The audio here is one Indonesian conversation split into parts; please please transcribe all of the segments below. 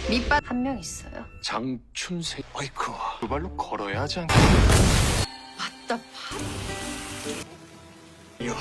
밑밥 한 명 있어요. 장춘생. 어이쿠, 두 발로 걸어야 하지 않겠... 맞다. 이야.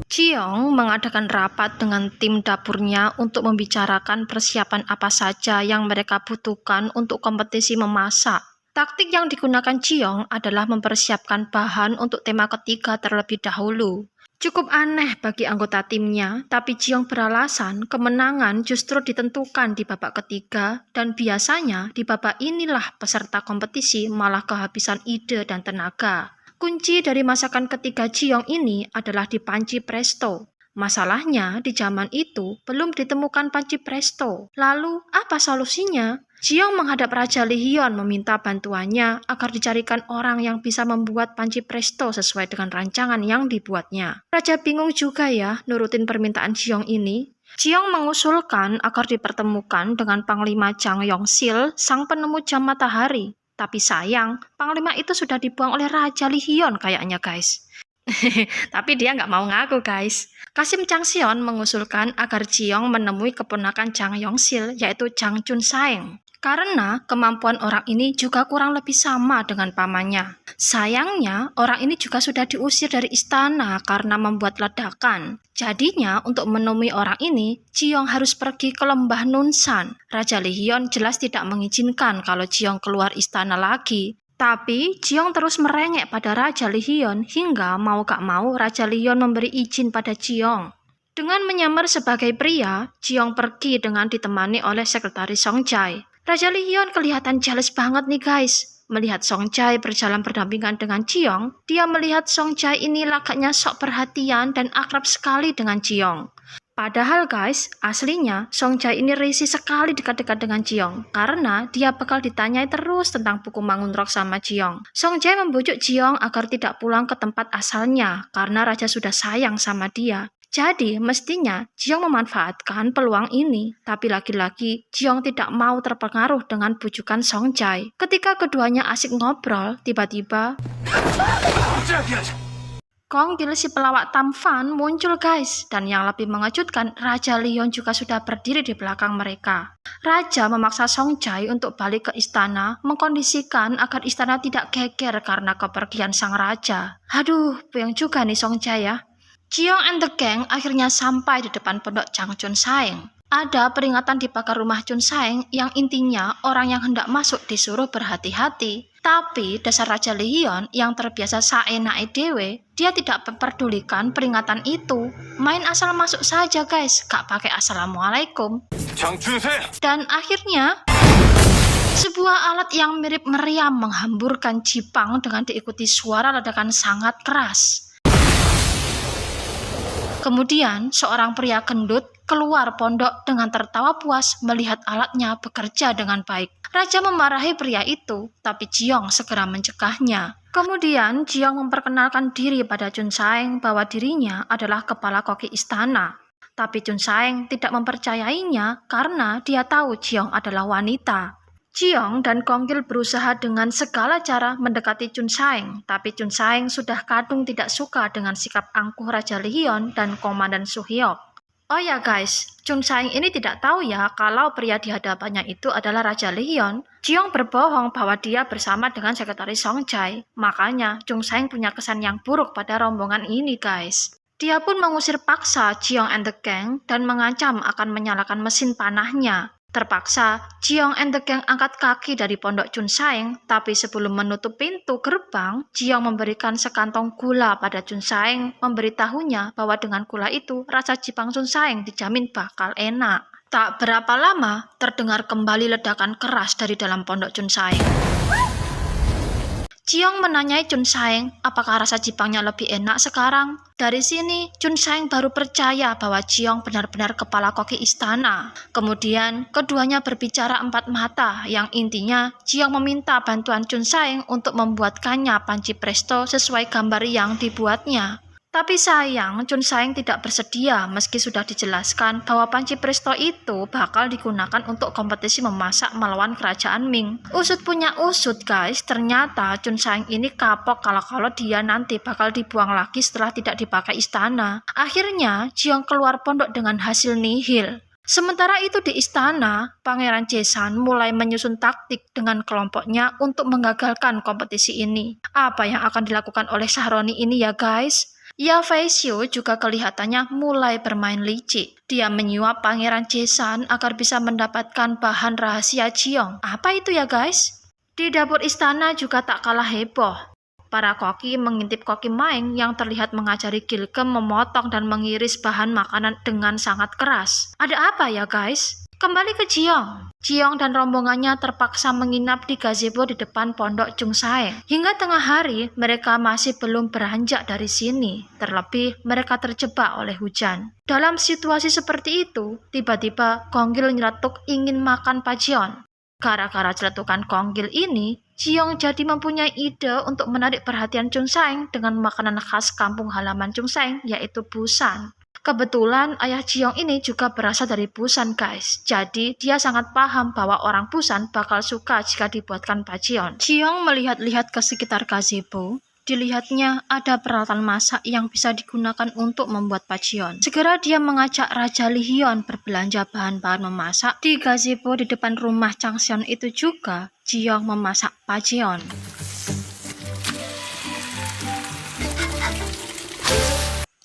Jiong mengadakan rapat dengan tim dapurnya untuk membicarakan persiapan apa saja yang mereka butuhkan untuk kompetisi memasak. Taktik yang digunakan Jiong adalah mempersiapkan bahan untuk tema ketiga terlebih dahulu. Cukup aneh bagi anggota timnya, tapi Jiong beralasan kemenangan justru ditentukan di babak ketiga, dan biasanya di babak inilah peserta kompetisi malah kehabisan ide dan tenaga. Kunci dari masakan ketiga Jiong ini adalah di panci presto. Masalahnya, di zaman itu belum ditemukan panci presto. Lalu, apa solusinya? Jiong menghadap Raja Lihyun meminta bantuannya agar dicarikan orang yang bisa membuat panci presto sesuai dengan rancangan yang dibuatnya. Raja bingung juga ya nurutin permintaan Jiong ini. Jiong mengusulkan agar dipertemukan dengan Panglima Jang Yongsil, sang penemu jam matahari. Tapi sayang, Panglima itu sudah dibuang oleh Raja Lihyun kayaknya guys. Tapi dia nggak mau ngaku guys. Kasim Changseon mengusulkan agar Jiong menemui keponakan Jang Yongsil, yaitu Jang Chunsaeng. Karena kemampuan orang ini juga kurang lebih sama dengan pamannya. Sayangnya, orang ini juga sudah diusir dari istana karena membuat ledakan. Jadinya, untuk menemui orang ini, Jiong harus pergi ke lembah Nunsan. Raja Lihyun jelas tidak mengizinkan kalau Jiong keluar istana lagi. Tapi, Jiong terus merengek pada Raja Lihyun hingga mau gak mau Raja Lihyun memberi izin pada Jiong. Dengan menyamar sebagai pria, Jiong pergi dengan ditemani oleh sekretaris Songjai. Raja Lihyun kelihatan jealous banget nih guys. Melihat Songjai berjalan berdampingan dengan Jiong, dia melihat Songjai ini lagaknya sok perhatian dan akrab sekali dengan Jiong. Padahal guys, aslinya Songjai ini risih sekali dekat-dekat dengan Jiong karena dia bakal ditanyai terus tentang buku Mangunrok sama Jiong. Songjai membujuk Jiong agar tidak pulang ke tempat asalnya karena raja sudah sayang sama dia. Jadi, mestinya Jiong memanfaatkan peluang ini, tapi lagi-lagi Jiong tidak mau terpengaruh dengan bujukan Songjai. Ketika keduanya asik ngobrol, tiba-tiba Konggil si pelawak Tamfan muncul guys, dan yang lebih mengejutkan, Raja Lihyun juga sudah berdiri di belakang mereka. Raja memaksa Songjai untuk balik ke istana, mengkondisikan agar istana tidak geger karena kepergian sang raja. Aduh, puyeng juga nih Songjai ya. Jiong and the gang akhirnya sampai di depan pondok Jang Chunsaeng. Ada peringatan di pagar rumah Chunsaeng yang intinya orang yang hendak masuk disuruh berhati-hati. Tapi dasar Raja Lihyun yang terbiasa saenake dewe, dia tidak memperdulikan peringatan itu. Main asal masuk saja guys, gak pakai assalamualaikum. Dan akhirnya sebuah alat yang mirip meriam menghamburkan Jipang dengan diikuti suara ledakan sangat keras. Kemudian, seorang pria gendut keluar pondok dengan tertawa puas melihat alatnya bekerja dengan baik. Raja memarahi pria itu, tapi Jiong segera mencegahnya. Kemudian, Jiong memperkenalkan diri pada Chunsaeng bahwa dirinya adalah kepala koki istana. Tapi Chunsaeng tidak mempercayainya karena dia tahu Jiong adalah wanita. Jiong dan Konggil berusaha dengan segala cara mendekati Chunsaeng, tapi Chunsaeng sudah kadung tidak suka dengan sikap angkuh Raja Lihyun dan Komandan Suhyok. Oh ya guys, Chunsaeng ini tidak tahu ya kalau pria di hadapannya itu adalah Raja Lihyun. Jiong berbohong bahwa dia bersama dengan sekretaris Songjai, makanya Chunsaeng punya kesan yang buruk pada rombongan ini guys. Dia pun mengusir paksa Jiong and the gang dan mengancam akan menyalakan mesin panahnya. Terpaksa, Jiong and the gang angkat kaki dari pondok Chunsaeng, tapi sebelum menutup pintu gerbang, Jiong memberikan sekantong gula pada Chunsaeng, memberitahunya bahwa dengan gula itu, rasa Jipang Chunsaeng dijamin bakal enak. Tak berapa lama, terdengar kembali ledakan keras dari dalam pondok Chunsaeng. Jiong menanyai Chunsaeng apakah rasa Jipangnya lebih enak sekarang. Dari sini, Chunsaeng baru percaya bahwa Jiong benar-benar kepala koki istana. Kemudian, keduanya berbicara empat mata, yang intinya Jiong meminta bantuan Chunsaeng untuk membuatkannya panci presto sesuai gambar yang dibuatnya. Tapi sayang, Chun Saeng tidak bersedia meski sudah dijelaskan bahwa panci presto itu bakal digunakan untuk kompetisi memasak melawan kerajaan Ming. Usut punya usut guys, ternyata Chun Saeng ini kapok kalau dia nanti bakal dibuang lagi setelah tidak dipakai istana. Akhirnya, Jiong keluar pondok dengan hasil nihil. Sementara itu di istana, Pangeran Jaesan mulai menyusun taktik dengan kelompoknya untuk menggagalkan kompetisi ini. Apa yang akan dilakukan oleh Shahroni ini ya guys? Ya Feixiu juga kelihatannya mulai bermain licik. Dia menyuap Pangeran Jaesan agar bisa mendapatkan bahan rahasia Jiong. Apa itu ya guys? Di dapur istana juga tak kalah heboh. Para koki mengintip koki Maeng yang terlihat mengajari Gilgem memotong dan mengiris bahan makanan dengan sangat keras. Ada apa ya guys? Kembali ke Jiong. Jiong dan rombongannya terpaksa menginap di gazebo di depan pondok Chung Saeng. Hingga tengah hari, mereka masih belum beranjak dari sini. Terlebih, mereka terjebak oleh hujan. Dalam situasi seperti itu, tiba-tiba Konggil nyeletuk ingin makan Pajeon. Gara-gara celetukan Konggil ini, Jiong jadi mempunyai ide untuk menarik perhatian Chung Saeng dengan makanan khas kampung halaman Chung Saeng, yaitu busan. Kebetulan ayah Jiong ini juga berasal dari Busan guys. Jadi dia sangat paham bahwa orang Busan bakal suka jika dibuatkan Pajeon. Jiong melihat-lihat ke sekitar gazebo. Dilihatnya ada peralatan masak yang bisa digunakan untuk membuat Pajeon. Segera dia mengajak Raja Li Hyun berbelanja bahan-bahan memasak. Di gazebo di depan rumah Changseon itu juga Jiong memasak Pajeon.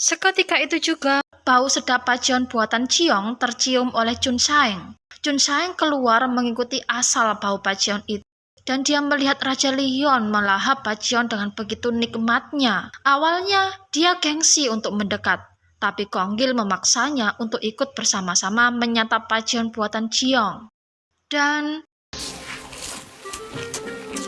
Seketika itu juga, bau sedap Pajeon buatan Jiong tercium oleh Chun Saeng. Chun Saeng keluar mengikuti asal bau Pajeon itu. Dan dia melihat Raja Li Hyun melahap Pajeon dengan begitu nikmatnya. Awalnya, dia gengsi untuk mendekat. Tapi Konggil memaksanya untuk ikut bersama-sama menyantap Pajeon buatan Jiong. Dan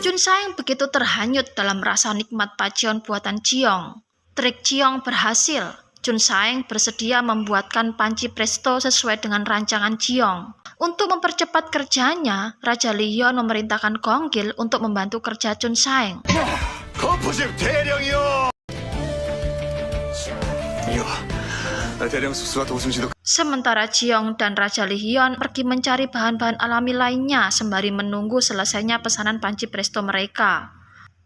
Chun Saeng begitu terhanyut dalam rasa nikmat Pajeon buatan Jiong. Trik Jiong berhasil. Chun Saeng bersedia membuatkan panci presto sesuai dengan rancangan Jiong. Untuk mempercepat kerjanya, Raja Li Hyun memerintahkan Konggil untuk membantu kerja Chun Saeng. 거푸집 대령이요. 이와 대령 수수와 도순지도. Sementara Jiong dan Raja Li Hyun pergi mencari bahan-bahan alami lainnya sembari menunggu selesainya pesanan panci presto mereka.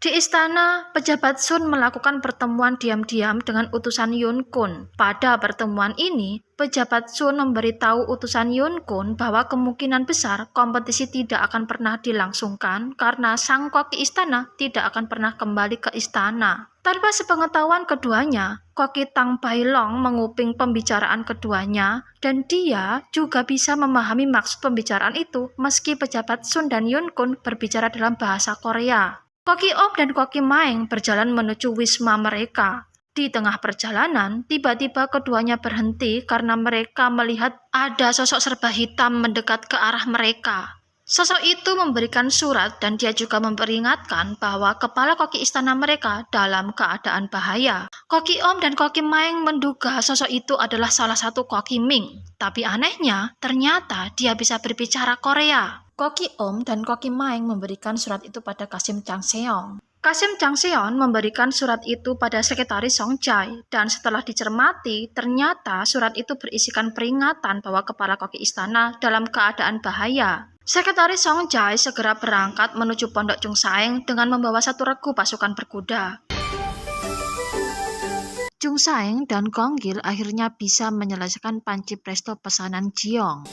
Di istana, pejabat Sun melakukan pertemuan diam-diam dengan utusan Yun Kun. Pada pertemuan ini, pejabat Sun memberitahu utusan Yun Kun bahwa kemungkinan besar kompetisi tidak akan pernah dilangsungkan karena sang koki istana tidak akan pernah kembali ke istana. Tanpa sepengetahuan keduanya, koki Tang Bailong menguping pembicaraan keduanya dan dia juga bisa memahami maksud pembicaraan itu meski pejabat Sun dan Yun Kun berbicara dalam bahasa Korea. Koki Om dan Koki Maeng berjalan menuju wisma mereka. Di tengah perjalanan, tiba-tiba keduanya berhenti karena mereka melihat ada sosok serba hitam mendekat ke arah mereka. Sosok itu memberikan surat dan dia juga memperingatkan bahwa kepala koki istana mereka dalam keadaan bahaya. Koki Om dan Koki Maeng menduga sosok itu adalah salah satu koki Ming. Tapi anehnya, ternyata dia bisa berbicara Korea. Koki Om dan Koki Maeng memberikan surat itu pada Kasim Changseong. Kasim Changseong memberikan surat itu pada sekretaris Song Jae dan setelah dicermati, ternyata surat itu berisikan peringatan bahwa kepala koki istana dalam keadaan bahaya. Sekretaris Song Jae segera berangkat menuju pondok Chung Saeng dengan membawa satu regu pasukan berkuda. Chung Saeng dan Konggil akhirnya bisa menyelesaikan panci presto pesanan Jiong.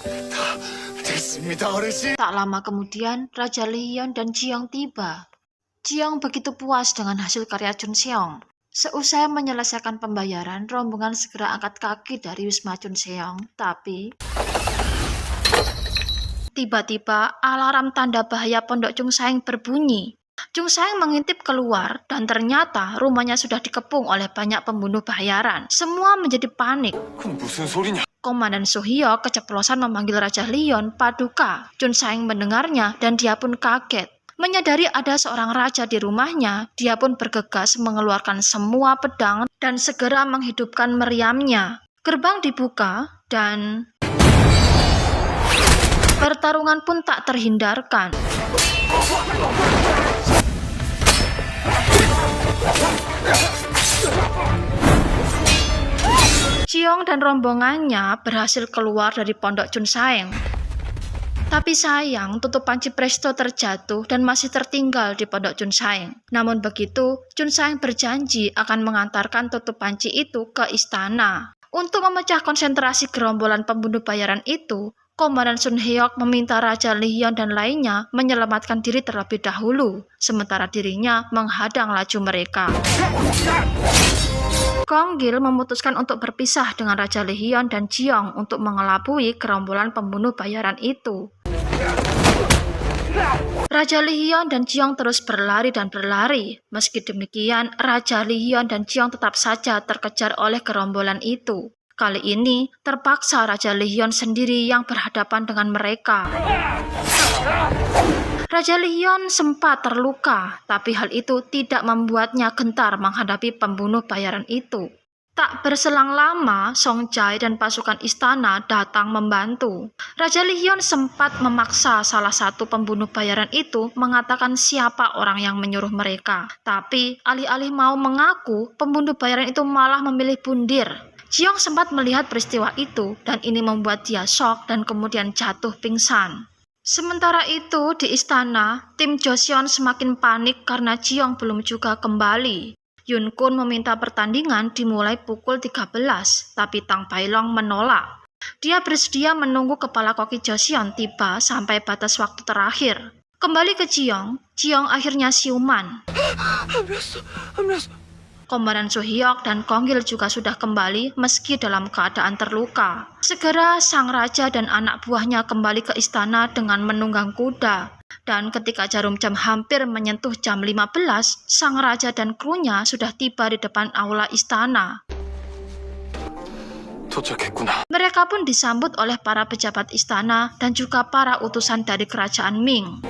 Tak lama kemudian, Raja Li Hyun dan Jiong tiba. Jiong begitu puas dengan hasil karya Chun Seong. Seusai menyelesaikan pembayaran, rombongan segera angkat kaki dari wisma Chun Seong. Tapi tiba-tiba alarm tanda bahaya pondok Chung Saeng berbunyi. Chung Saeng mengintip keluar dan ternyata rumahnya sudah dikepung oleh banyak pembunuh bayaran. Semua menjadi panik. 무슨 소리냐? Komandan Suhyo keceplosan memanggil Raja Li Hyun Paduka. Chun Saeng mendengarnya dan dia pun kaget. Menyadari ada seorang raja di rumahnya, dia pun bergegas mengeluarkan semua pedang dan segera menghidupkan meriamnya. Gerbang dibuka dan pertarungan pun tak terhindarkan. Jiong dan rombongannya berhasil keluar dari pondok Chunsaeng. Tapi sayang, tutup panci Presto terjatuh dan masih tertinggal di pondok Chunsaeng. Namun begitu, Chunsaeng berjanji akan mengantarkan tutup panci itu ke istana. Untuk memecah konsentrasi gerombolan pembunuh bayaran itu, Komandan Sun Heok meminta Raja Lehion dan lainnya menyelamatkan diri terlebih dahulu, sementara dirinya menghadang laju mereka. Gong Gil memutuskan untuk berpisah dengan Raja Lehion dan Jiong untuk mengelabui gerombolan pembunuh bayaran itu. Raja Lehion dan Jiong terus berlari dan berlari. Meski demikian, Raja Lehion dan Jiong tetap saja terkejar oleh gerombolan itu. Kali ini, terpaksa Raja Lehion sendiri yang berhadapan dengan mereka. Raja Lehion sempat terluka, tapi hal itu tidak membuatnya gentar menghadapi pembunuh bayaran itu. Tak berselang lama, Song Jai dan pasukan istana datang membantu. Raja Lehion sempat memaksa salah satu pembunuh bayaran itu mengatakan siapa orang yang menyuruh mereka. Tapi, alih-alih mau mengaku, pembunuh bayaran itu malah memilih bundir. Jiong sempat melihat peristiwa itu, dan ini membuat dia shock dan kemudian jatuh pingsan. Sementara itu, di istana, tim Joseon semakin panik karena Jiong belum juga kembali. Yun Kun meminta pertandingan dimulai pukul 13, tapi Tang Bailong menolak. Dia bersedia menunggu kepala koki Joseon tiba sampai batas waktu terakhir. Kembali ke Jiong, Jiong akhirnya siuman. Komandan Su Hyok dan Gong Gil juga sudah kembali meski dalam keadaan terluka. Segera sang raja dan anak buahnya kembali ke istana dengan menunggang kuda. Dan ketika jarum jam hampir menyentuh jam 15, sang raja dan krunya sudah tiba di depan aula istana. 도착했구나. Mereka pun disambut oleh para pejabat istana dan juga para utusan dari kerajaan Ming.